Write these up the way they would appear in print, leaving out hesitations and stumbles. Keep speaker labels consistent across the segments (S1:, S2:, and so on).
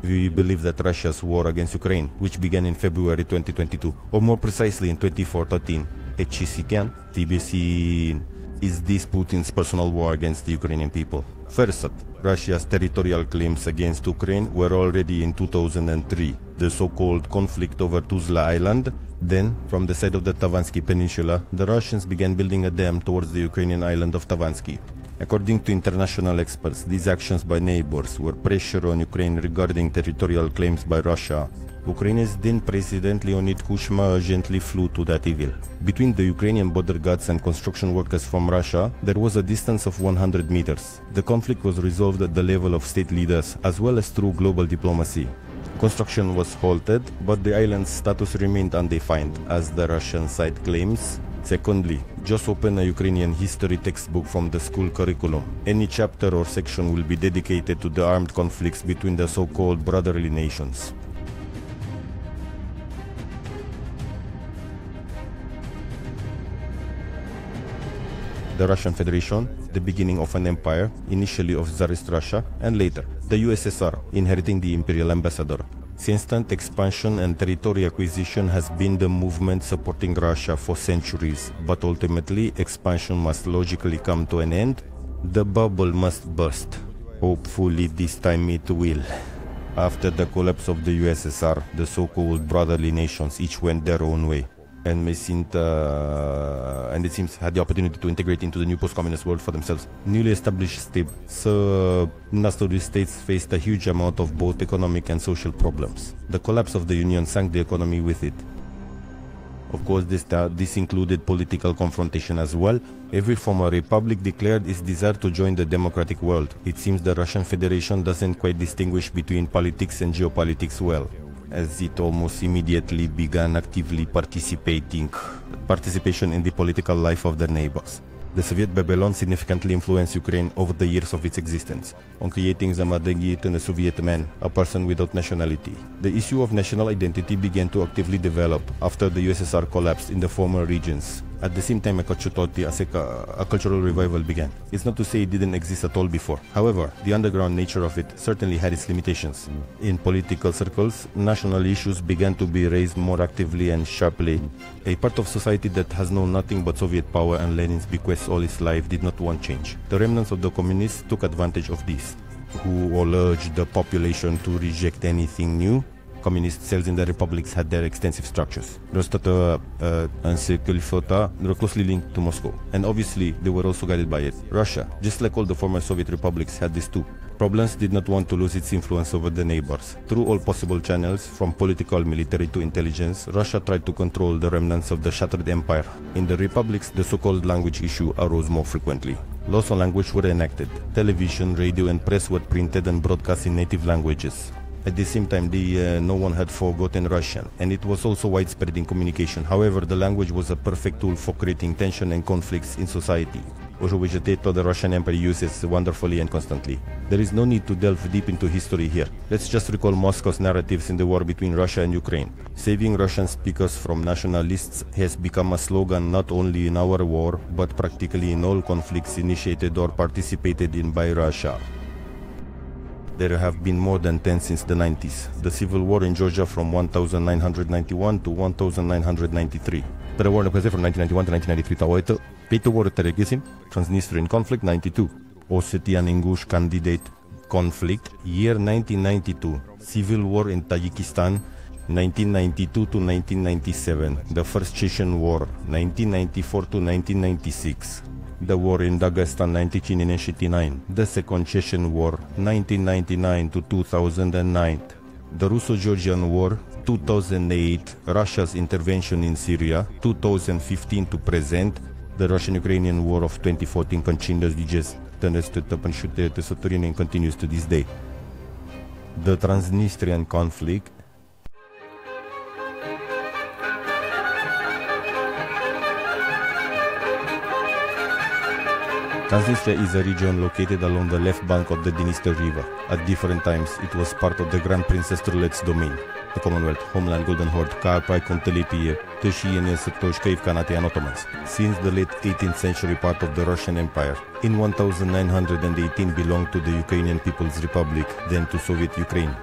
S1: we believe that Russia's war against Ukraine, which began in February 2022, or more precisely in 2014, TBC is this Putin's personal war against the Ukrainian people. First, Russia's territorial claims against Ukraine were already in 2003, the so-called conflict over Tuzla Island. Then, from the side of the Tavansky Peninsula, the Russians began building a dam towards the Ukrainian island of Tavansky. According to international experts, these actions by neighbors were pressure on Ukraine regarding territorial claims by Russia. Ukraine's then President Leonid Kuchma urgently flew to that evil. Between the Ukrainian border guards and construction workers from Russia, there was a distance of 100 meters. The conflict was resolved at the level of state leaders, as well as through global diplomacy. Construction was halted, but the island's status remained undefined, as the Russian side claims. Secondly, just open a Ukrainian history textbook from the school curriculum. Any chapter or section will be dedicated to the armed conflicts between the so-called brotherly nations. The Russian Federation, the beginning of an empire, initially of Tsarist Russia, and later, the USSR, inheriting the imperial ambassador. Constant expansion and territory acquisition has been the movement supporting Russia for centuries, but ultimately expansion must logically come to an end. The bubble must burst. Hopefully this time it will. After the collapse of the USSR, the so-called brotherly nations each went their own way. And it seems had the opportunity to integrate into the new post-communist world for themselves. Newly established states faced a huge amount of both economic and social problems. The collapse of the Union sank the economy with it. Of course, this included political confrontation as well. Every former republic declared its desire to join the democratic world. It seems the Russian Federation doesn't quite distinguish between politics and geopolitics well, as it almost immediately began actively participation in the political life of their neighbors. The Soviet Babylon significantly influenced Ukraine over the years of its existence, on creating the Soviet man, a person without nationality. The issue of national identity began to actively develop after the USSR collapsed in the former regions. At the same time, a cultural revival began. It's not to say it didn't exist at all before. However, the underground nature of it certainly had its limitations. In political circles, national issues began to be raised more actively and sharply. A part of society that has known nothing but Soviet power and Lenin's bequests all its life did not want change. The remnants of the communists took advantage of this, who all urged the population to reject anything new. Communist cells in the republics had their extensive structures. They were closely linked to Moscow, and obviously they were also guided by it. Russia, just like all the former Soviet republics, had this too. Problems did not want to lose its influence over the neighbors. Through all possible channels, from political, military to intelligence, Russia tried to control the remnants of the shattered empire. In the republics, the so-called language issue arose more frequently. Laws on language were enacted. Television, radio and press were printed and broadcast in native languages. At the same time, no one had forgotten Russian, and it was also widespread in communication. However, the language was a perfect tool for creating tension and conflicts in society, which the Russian Empire uses wonderfully and constantly. There is no need to delve deep into history here. Let's just recall Moscow's narratives in the war between Russia and Ukraine. Saving Russian speakers from nationalists has become a slogan not only in our war, but practically in all conflicts initiated or participated in by Russia. There have been more than 10 since the 90s. The civil war in Georgia from 1991 to 1993. The war from 1991 to 1993. Peter War Transnistrian conflict 92. Ossetian Ingush candidate conflict year 1992. Civil war in Tajikistan 1992 to 1997. The first Chechen war 1994 to 1996. The war in Dagestan 1989, the Second Chechen War 1999 to 2009, the Russo-Georgian War 2008, Russia's intervention in Syria 2015 to present, the Russian-Ukrainian War of 2014 continues to this day. The Transnistrian conflict Transnistria is a region located along the left bank of the Dniester River. At different times, it was part of the Grand Princess Trulet's domain. The Commonwealth, Homeland, Golden Horde, Karpai, Kontelipie, Tășie, Nesătoși, Cave, Khanate, and Ottomans. Since the late 18th century, part of the Russian Empire. In 1918 belonged to the Ukrainian People's Republic, then to Soviet Ukraine.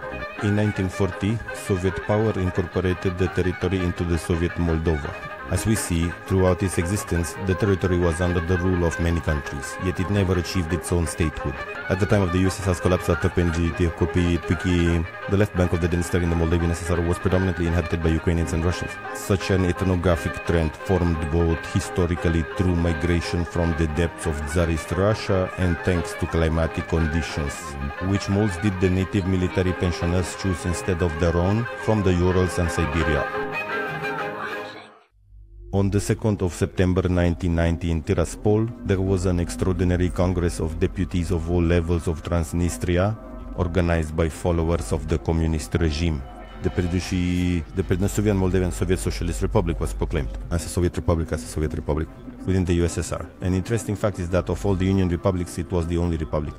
S1: In 1940, Soviet power incorporated the territory into the Soviet Moldova. As we see, throughout its existence, the territory was under the rule of many countries, yet it never achieved its own statehood. At the time of the USSR's collapse after the left bank of the Dniester in the Moldavian SSR was predominantly inhabited by Ukrainians and Russians. Such an ethnographic trend formed both historically through migration from the depths of Tsarist Russia and thanks to climatic conditions, which most did the native military pensioners choose instead of their own from the Urals and Siberia. On the 2nd of September 1990 in Tiraspol, there was an extraordinary Congress of Deputies of all levels of Transnistria, organized by followers of the communist regime. The Prednestrovyan Moldavian Soviet Socialist Republic was proclaimed as a Soviet Republic within the USSR. An interesting fact is that of all the Union republics, it was the only republic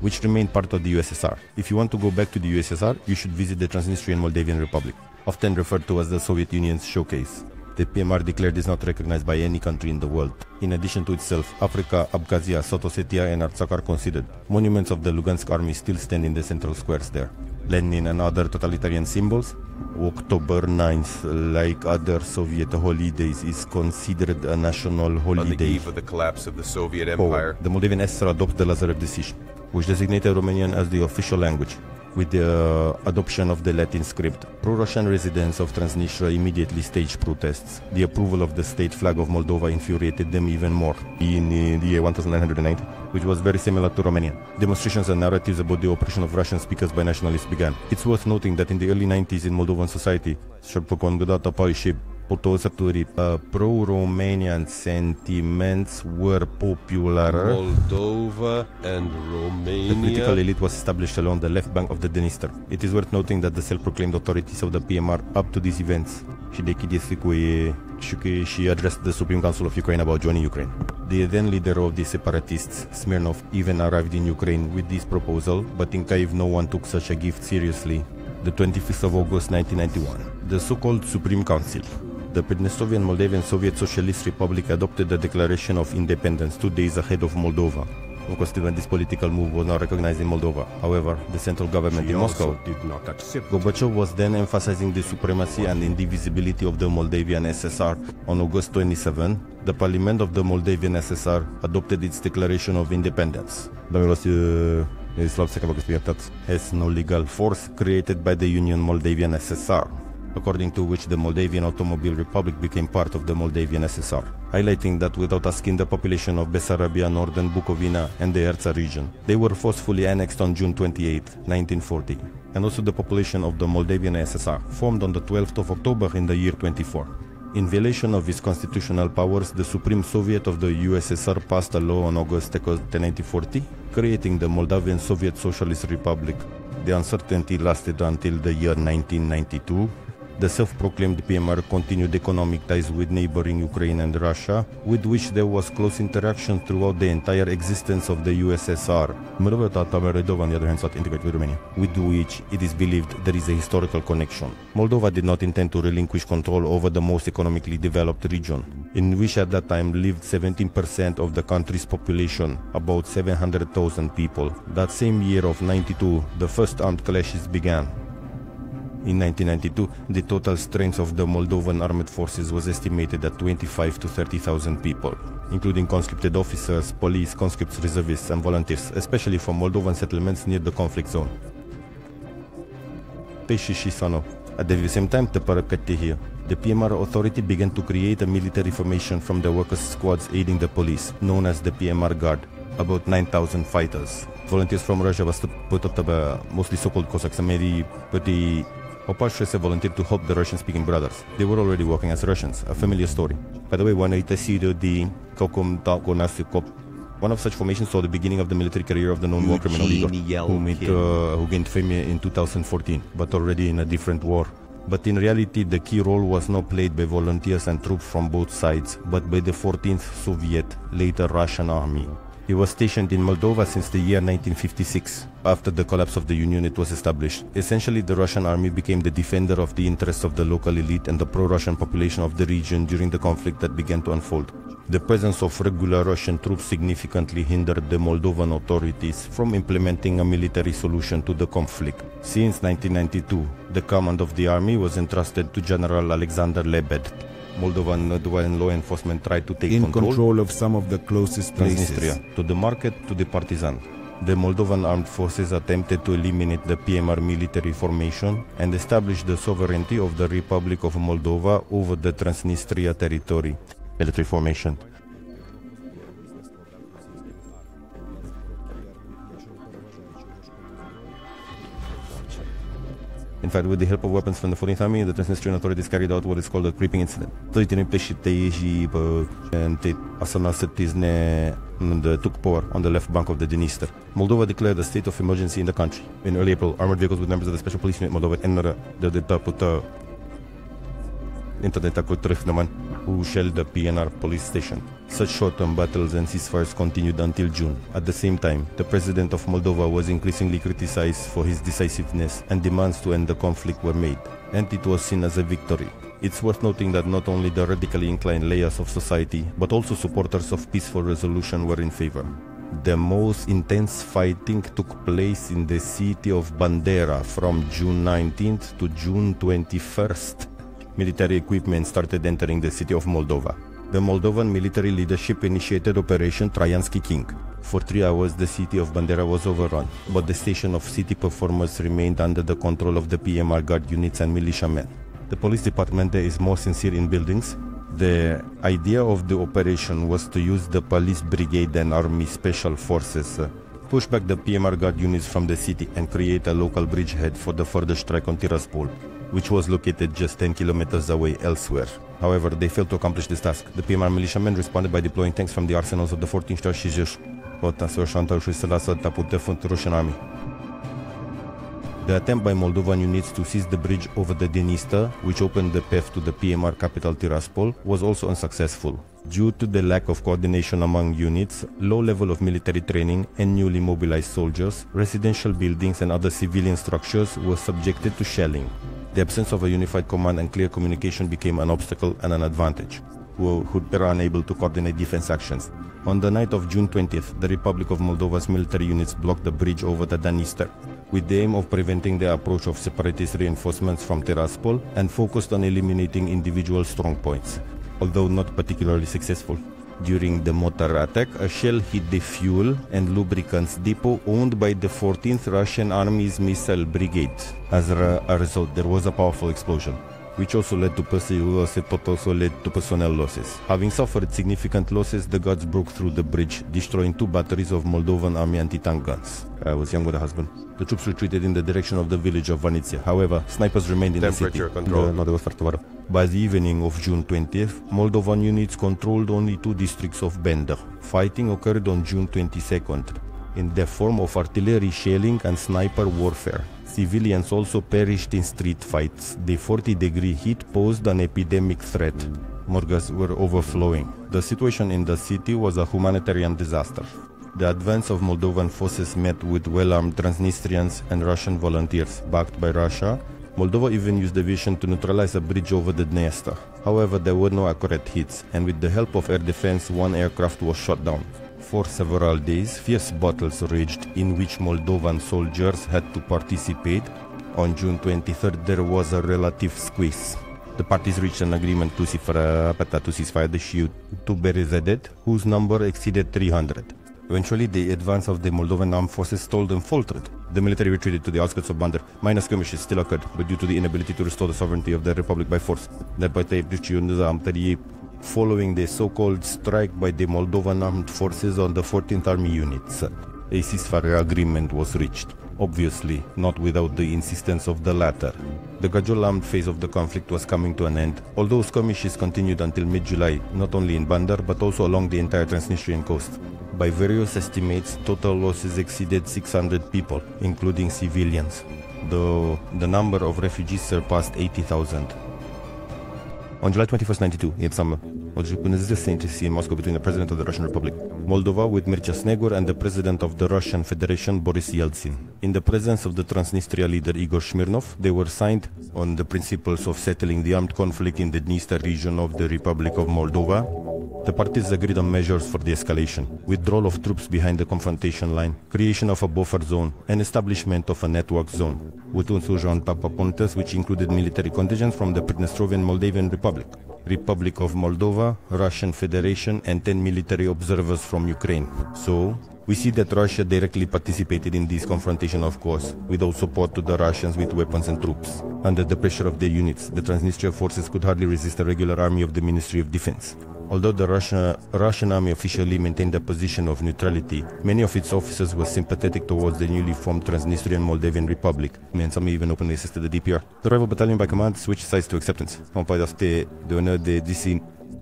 S1: which remained part of the USSR. If you want to go back to the USSR, you should visit the Transnistrian Moldavian Republic, often referred to as the Soviet Union's showcase. The PMR declared is not recognized by any country in the world. In addition to itself, Africa, Abkhazia, South Ossetia and Artsakh are considered. Monuments of the Lugansk army still stand in the central squares there. Lenin and other totalitarian symbols. October 9th, like other Soviet holidays, is considered a national holiday.
S2: On the eve of the collapse of the Soviet Empire,
S1: the Moldavian SSR adopted the Lazarev decision, which designated Romanian as the official language, with the adoption of the Latin script. Pro-Russian residents of Transnistria immediately staged protests. The approval of the state flag of Moldova infuriated them even more. In the year 1990, which was very similar to Romanian, demonstrations and narratives about the oppression of Russian speakers by nationalists began. It's worth noting that in the early 90s in Moldovan society, pro-Romanian sentiments were popular.
S2: Moldova and Romania.
S1: The political elite was established along the left bank of the Dniester. It is worth noting that the self-proclaimed authorities of the PMR up to these events she addressed the Supreme Council of Ukraine about joining Ukraine. The then leader of the separatists, Smirnov, even arrived in Ukraine with this proposal, but in Kyiv no one took such a gift seriously. The 25th of August 1991, the so-called Supreme Council, the Prednestrovyan Moldavian Soviet Socialist Republic, adopted the Declaration of Independence 2 days ahead of Moldova. Of course, even this political move was not recognized in Moldova. However, the central government in Moscow
S2: did not accept.
S1: Gorbachev was then emphasizing the supremacy and indivisibility of the Moldavian SSR. On August 27, the Parliament of the Moldavian SSR adopted its Declaration of Independence. Has no legal force created by the Union Moldavian SSR, according to which the Moldavian Automobile Republic became part of the Moldavian SSR, highlighting that without asking the population of Bessarabia, Northern Bukovina and the Erza region, they were forcefully annexed on June 28, 1940, and also the population of the Moldavian SSR, formed on the 12th of October in the year 24. In violation of its constitutional powers, the Supreme Soviet of the USSR passed a law on August 2, 1940, creating the Moldavian Soviet Socialist Republic. The uncertainty lasted until the year 1992. The self-proclaimed PMR continued economic ties with neighboring Ukraine and Russia, with which there was close interaction throughout the entire existence of the USSR. Moldova, on the other hand, sought integrate with Romania, with which it is believed there is a historical connection. Moldova did not intend to relinquish control over the most economically developed region, in which at that time lived 17% of the country's population, about 700,000 people. That same year of 92, the first armed clashes began. In 1992, the total strength of the Moldovan armed forces was estimated at 25 to 30,000 people, including conscripted officers, police, conscripts, reservists and volunteers, especially from Moldovan settlements near the conflict zone. At the same time, the PMR authority began to create a military formation from the workers' squads aiding the police, known as the PMR Guard, about 9,000 fighters. Volunteers from Russia were put up mostly so-called Cossacks, and maybe pretty Opashese volunteered to help the Russian-speaking brothers. They were already working as Russians, a familiar story. By the way, one of such formations saw the beginning of the military career of the known war criminal Igor, who gained fame in 2014, but already in a different war. But in reality, the key role was not played by volunteers and troops from both sides, but by the 14th Soviet, later Russian army. It was stationed in Moldova since the year 1956. After the collapse of the Union, it was established. Essentially, the Russian army became the defender of the interests of the local elite and the pro-Russian population of the region during the conflict that began to unfold. The presence of regular Russian troops significantly hindered the Moldovan authorities from implementing a military solution to the conflict. Since 1992, the command of the army was entrusted to General Alexander Lebed. Moldovan law enforcement tried to take
S3: control of some of the closest places.
S1: Transnistria, to the market, to the partisan. The Moldovan armed forces attempted to eliminate the PMR military formation and establish the sovereignty of the Republic of Moldova over the Transnistria territory. Military formation. In fact, with the help of weapons from the 14th Army, the Transnistrian authorities carried out what is called a creeping incident. Took power on the left bank of the Dniester. Moldova declared a state of emergency in the country. In early April, armored vehicles with members of the Special Police Unit Moldova entered who shelled the PNR police station. Such short-term battles and ceasefires continued until June. At the same time, the president of Moldova was increasingly criticized for his decisiveness, and demands to end the conflict were made, and it was seen as a victory. It's worth noting that not only the radically inclined layers of society, but also supporters of peaceful resolution were in favor. The most intense fighting took place in the city of Bandera from June 19th to June 21st. Military equipment started entering the city of Moldova. The Moldovan military leadership initiated Operation Traiansky King. For 3 hours, the city of Bandera was overrun, but the station of city performers remained under the control of the PMR guard units and militiamen. The police department there is more sincere in buildings. The idea of the operation was to use the police brigade and army special forces, push back the PMR guard units from the city and create a local bridgehead for the further strike on Tiraspol, which was located just 10 kilometers away elsewhere. However, they failed to accomplish this task. The PMR militiamen responded by deploying tanks from the arsenals of the 14th Russian army. The attempt by Moldovan units to seize the bridge over the Dniester, which opened the path to the PMR capital Tiraspol, was also unsuccessful. Due to the lack of coordination among units, low level of military training and newly mobilized soldiers, residential buildings and other civilian structures were subjected to shelling. The absence of a unified command and clear communication became an obstacle and an advantage, who were unable to coordinate defense actions. On the night of June 20th, the Republic of Moldova's military units blocked the bridge over the Dniester, with the aim of preventing the approach of separatist reinforcements from Tiraspol, and focused on eliminating individual strongpoints, although not particularly successful. During the mortar attack, a shell hit the fuel and lubricants depot owned by the 14th Russian Army's missile brigade. As a result, there was a powerful explosion, which also led to personnel losses. Having suffered significant losses, the guards broke through the bridge, destroying 2 batteries of Moldovan army anti-tank guns. I was young with a husband. The troops retreated in the direction of the village of Vanitsia. However, snipers remained in the city. By the evening of June 20th, Moldovan units controlled only 2 districts of Bender. Fighting occurred on June 22nd, in the form of artillery shelling and sniper warfare. Civilians also perished in street fights. The 40-degree heat posed an epidemic threat. Morgues were overflowing. The situation in the city was a humanitarian disaster. The advance of Moldovan forces met with well-armed Transnistrians and Russian volunteers, backed by Russia. Moldova even used aviation to neutralize a bridge over the Dniester. However, there were no accurate hits, and with the help of air defense, 1 aircraft was shot down. For several days, fierce battles raged in which Moldovan soldiers had to participate. On June 23rd, there was a relative squeeze. The parties reached an agreement to ceasefire the shield to BRZD, whose number exceeded 300. Eventually, the advance of the Moldovan armed forces stalled and faltered. The military retreated to the outskirts of Bandar. Minor skirmishes still occurred, but due to the inability to restore the sovereignty of the Republic by force, following the so-called strike by the Moldovan armed forces on the 14th Army units, a ceasefire agreement was reached, obviously not without the insistence of the latter. The gradual armed phase of the conflict was coming to an end, although skirmishes continued until mid-July, not only in Bandar but also along the entire Transnistrian coast. By various estimates, total losses exceeded 600 people, including civilians, though the number of refugees surpassed 80,000. On July 21st, 92, Iepsam was in Moscow between the President of the Russian Republic, Moldova, with Mircea Snegur, and the President of the Russian Federation, Boris Yeltsin. In the presence of the Transnistria leader Igor Smirnov, they were signed on the principles of settling the armed conflict in the Dniester region of the Republic of Moldova. The parties agreed on measures for de-escalation, withdrawal of troops behind the confrontation line, creation of a buffer zone, and establishment of a network zone, with Unsuja and Papapontes, which included military contingents from the Pridnestrovian Moldavian Republic, Republic of Moldova, Russian Federation, and 10 military observers from Ukraine. So, we see that Russia directly participated in this confrontation, of course, without support to the Russians with weapons and troops. Under the pressure of their units, the Transnistria forces could hardly resist a regular army of the Ministry of Defense. Although the Russian army officially maintained a position of neutrality, many of its officers were sympathetic towards the newly formed Transnistrian Moldavian Republic, and some even openly assisted the DPR. The rival battalion by command switched sides to acceptance,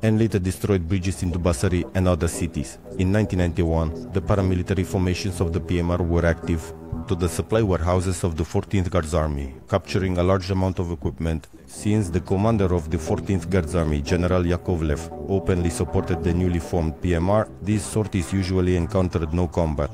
S1: and later destroyed bridges into Basari and other cities. In 1991, the paramilitary formations of the PMR were active to the supply warehouses of the 14th Guards Army, capturing a large amount of equipment. Since the commander of the 14th Guards Army, General Yakovlev, openly supported the newly formed PMR, these sorties usually encountered no combat.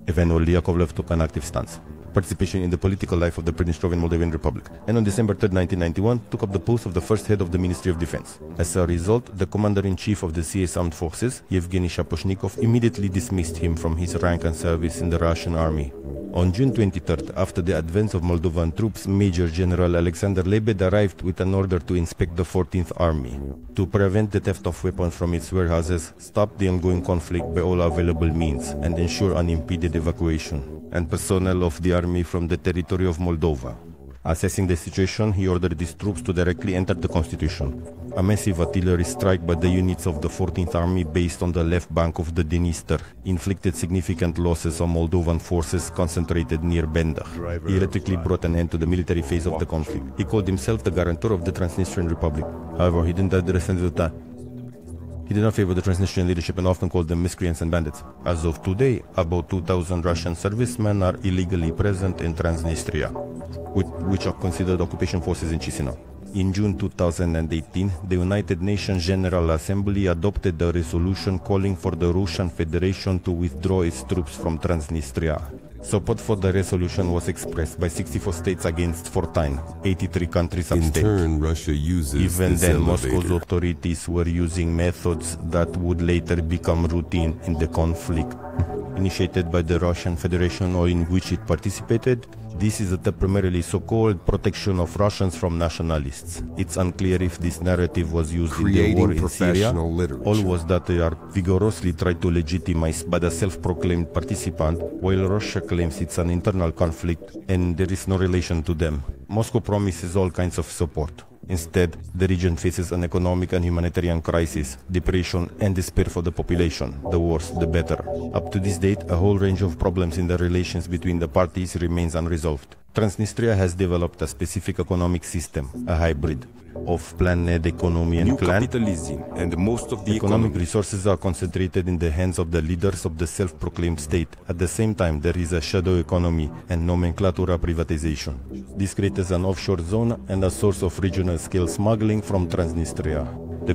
S1: Eventually, Yakovlev took an active stance. Participation in the political life of the Pridnestrovian Moldavian Republic, and on December 3, 1991, took up the post of the first head of the Ministry of Defense. As a result, the commander-in-chief of the CS Armed Forces, Yevgeny Shaposhnikov, immediately dismissed him from his rank and service in the Russian army. On June 23rd, after the advance of Moldovan troops, Major General Alexander Lebed arrived with an order to inspect the 14th Army, to prevent the theft of weapons from its warehouses, stop the ongoing conflict by all available means, and ensure unimpeded evacuation and personnel of the army from the territory of Moldova. Assessing the situation, he ordered his troops to directly enter the Constitution. A massive artillery strike by the units of the 14th Army based on the left bank of the Dniester inflicted significant losses on Moldovan forces concentrated near Bendach. He electrically brought an end to the military phase of the conflict. He called himself the guarantor of the Transnistrian Republic. However, he didn't address that. He did not favor the Transnistrian leadership and often called them miscreants and bandits. As of today, about 2,000 Russian servicemen are illegally present in Transnistria, which are considered occupation forces in Chisinau. In June 2018, the United Nations General Assembly adopted a resolution calling for the Russian Federation to withdraw its troops from Transnistria. Support for the resolution was expressed by 64 states against 14, 83 countries abstained.
S2: In turn, Russia uses
S1: Even then, Moscow's authorities were using methods that would later become routine in the conflict. Initiated by the Russian Federation or in which it participated, this is the primarily so-called protection of Russians from nationalists. It's unclear if this narrative was used in the war in Syria. All was that they are vigorously tried to legitimize by the self-proclaimed participant, while Russia claims it's an internal conflict and there is no relation to them. Moscow promises all kinds of support. Instead, the region faces an economic and humanitarian crisis, depression and despair for the population. The worse, the better. Up to this date, a whole range of problems in the relations between the parties remains unresolved. Transnistria has developed a specific economic system, a hybrid of planned economy and
S2: capitalism, and most of the
S1: economic resources are concentrated in the hands of the leaders of the self-proclaimed state. At the same time, there is a shadow economy and nomenclatura privatization. This creates an offshore zone and a source of regional scale smuggling from Transnistria. The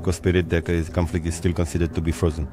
S1: conflict is still considered to be frozen.